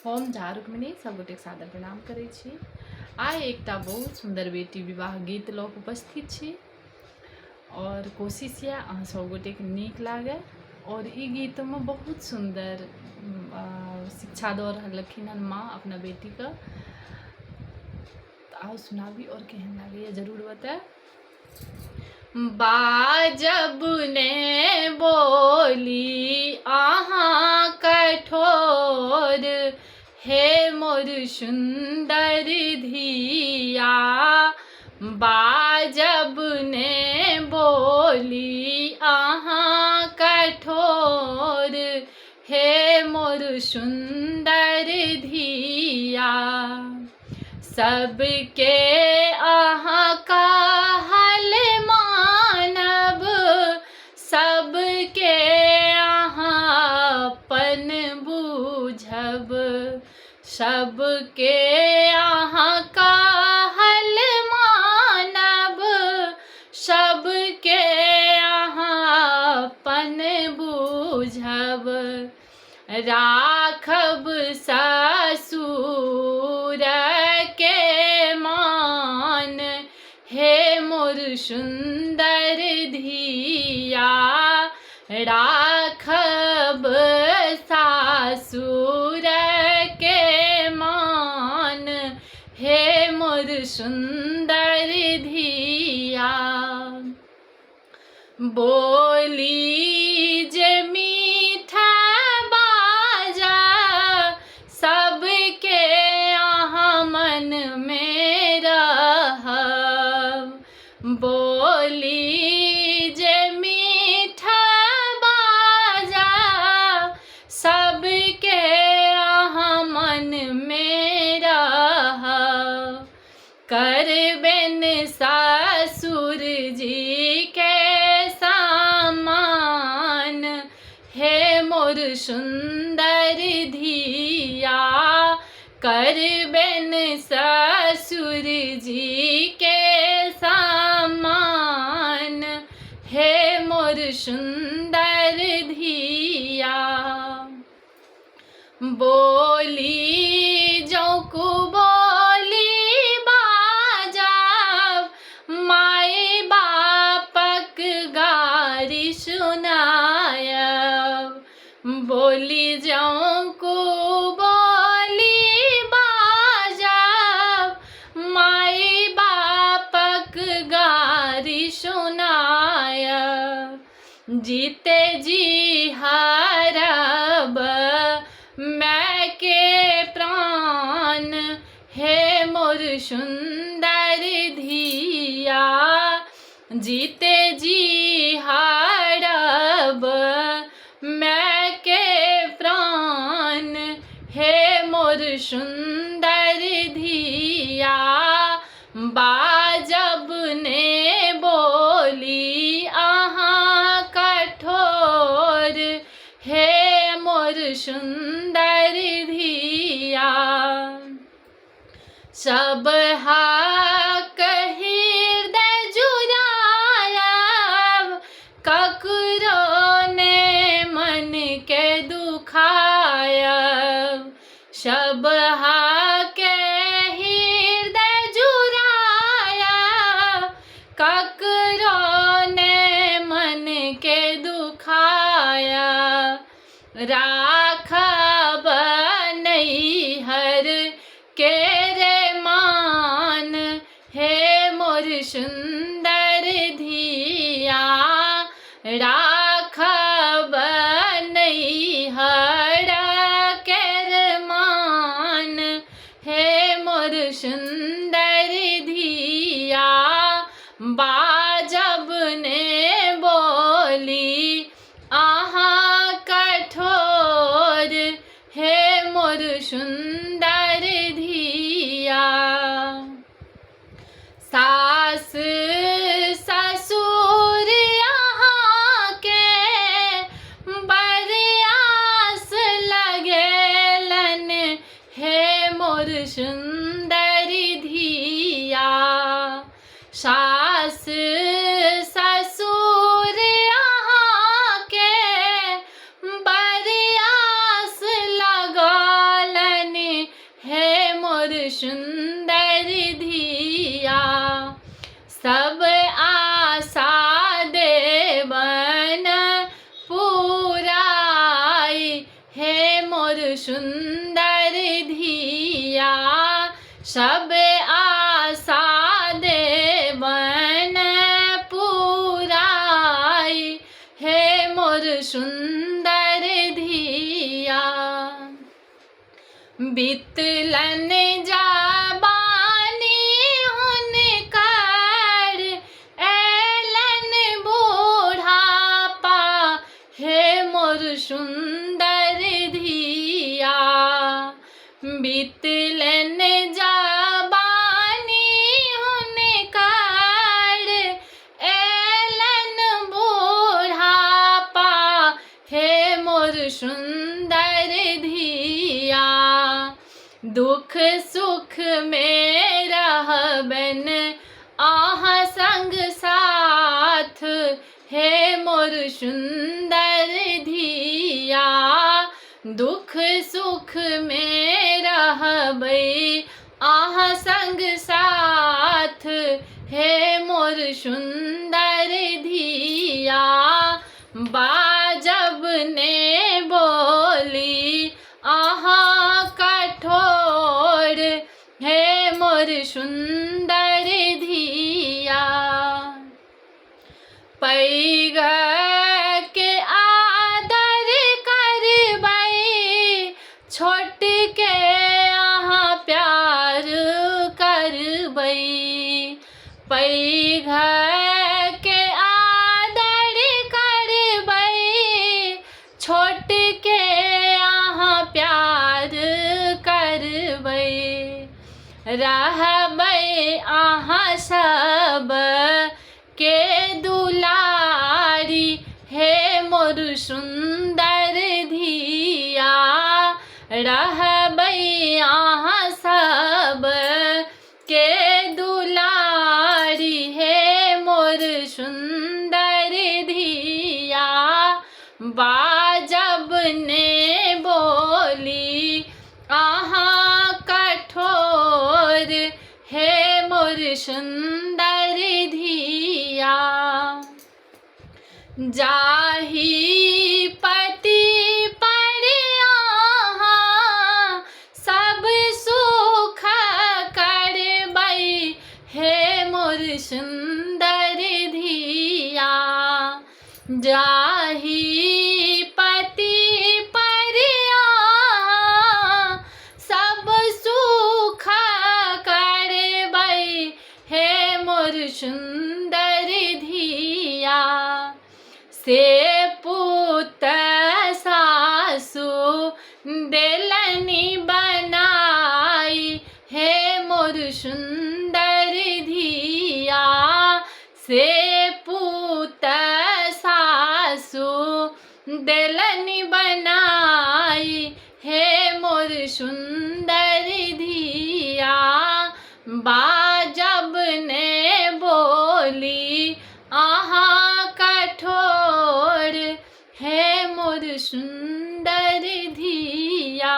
हम झा रुक्मिणी सबगोटे सादर प्रणाम करै छी। आइ एकटा बहुत सुंदर बेटी विवाह गीत लऽ कऽ उपस्थित छी और कोशिश यऽ अहाँ सबगोटे नीक लागै। और ई गीत में बहुत सुंदर शिक्षा दऽ रहलखिन हन माँ अपना बेटी के। आओ सुनाबी और केहन लागैए जरूर बताए। बाजब ने बोली अहाँ कठोर, हे मोर सुंदर धिया। बाजब ने बोली अहाँ कठोर, हे मोर सुंदर धिया। सबके अहाँ कहल मानब, सबके अहाँ अपन बूझब। सबके अहाँ कहल मानब, सबके अहाँ अपन बूझब। राखब ससुर के मान, हे मोर सुंदर धिया। राखब सासुर के मान, हे मोर सुंदर धिया। बोली जे मीठा बाजा, सबके अहाँ मन में रहब। बोली जे मीठा बाजा, सबके अहाँ मन में रहब। करबेन ससुर जी के समान, हे मोर सुंदर धिया। करबेन ससुर जी के समान, हे मोर सुंदर धिया। बोली जो को बोली बाजब, माई बापक गारी सुनायब। बोली जो को बोली बाजब, माई बापक गारी सुनायब। जीते जी हरब मैं के प्राण, हे मोर सुंदर धिया। जीते जी हरब मैं के प्राण, हे मोर सुंदर धिया। बाजब ने बोली अहाँ कठोर, हे मोर सुंदर धिया। सब हक हृदय जुड़ायब, ककरो ने मन के दुखायब। सब हक हृदय जुड़ायब, ककरो ने मन के दुखायब। राखब नैहर के रे मान, हे मोर सुंदर धिया। राखब नैहर के रे मान, हे मोर सुंदर धिया। बाजब ने बोली अहाँ कठोर, हे मोर सुंदर धिया। सास ससुर अहाँ के बरियास लगेलन, हे मोर सुंदर धिया। सास ससुर अहाँ के बरियास लगलन, सुंदर धिया। सब आशा देवन पुराई, हे मोर सुंदर धिया। सब आशा देवन पुराई, हे मोर सुंदर धिया। बितलन जाबानी हुनकर, एलन बूढ़ापा, हे मोर सुंदर धिया। बितलन जाबानी हुनकर, एलन बूढ़ापा, हे मोर सुंदर धिया। दुख सुख में रहबन आहा संग साथ, हे मोर सुंदर धिया। दुख सुख में रहबै आहा संग साथ, हे मोर सुंदर धिया। बाजब ने बोली आहा कठोर, हे मोर सुंदर धिया। पैघ के आदर करबै, छोट के आहा प्यार करबै। पैघ के आदर करबै, छोट के आहा प्यार करबै। रहबै आहा सब के दुलारी, हे मोर सुंदर धिया। रहबै आहा सब के दुलारी, हे मोर सुंदर धिया। बाजब ने बोली आहा कठोर, हे मोर सुंदर धिया। जाहि पति पर आहा सब सुख करबै, हे मोर सुंदर धिया। जाहि पति पर आहा सब सुख करबै, हे मोर सुंदर धिया। से पुत सासु देलनि बनाई, हे मोर सुंदर धिया। से पुत सासु देलनि बनाई, हे मोर सुंदर धिया। बाजब ने बोली आहा कठोर, हे मोर सुंदर धिया।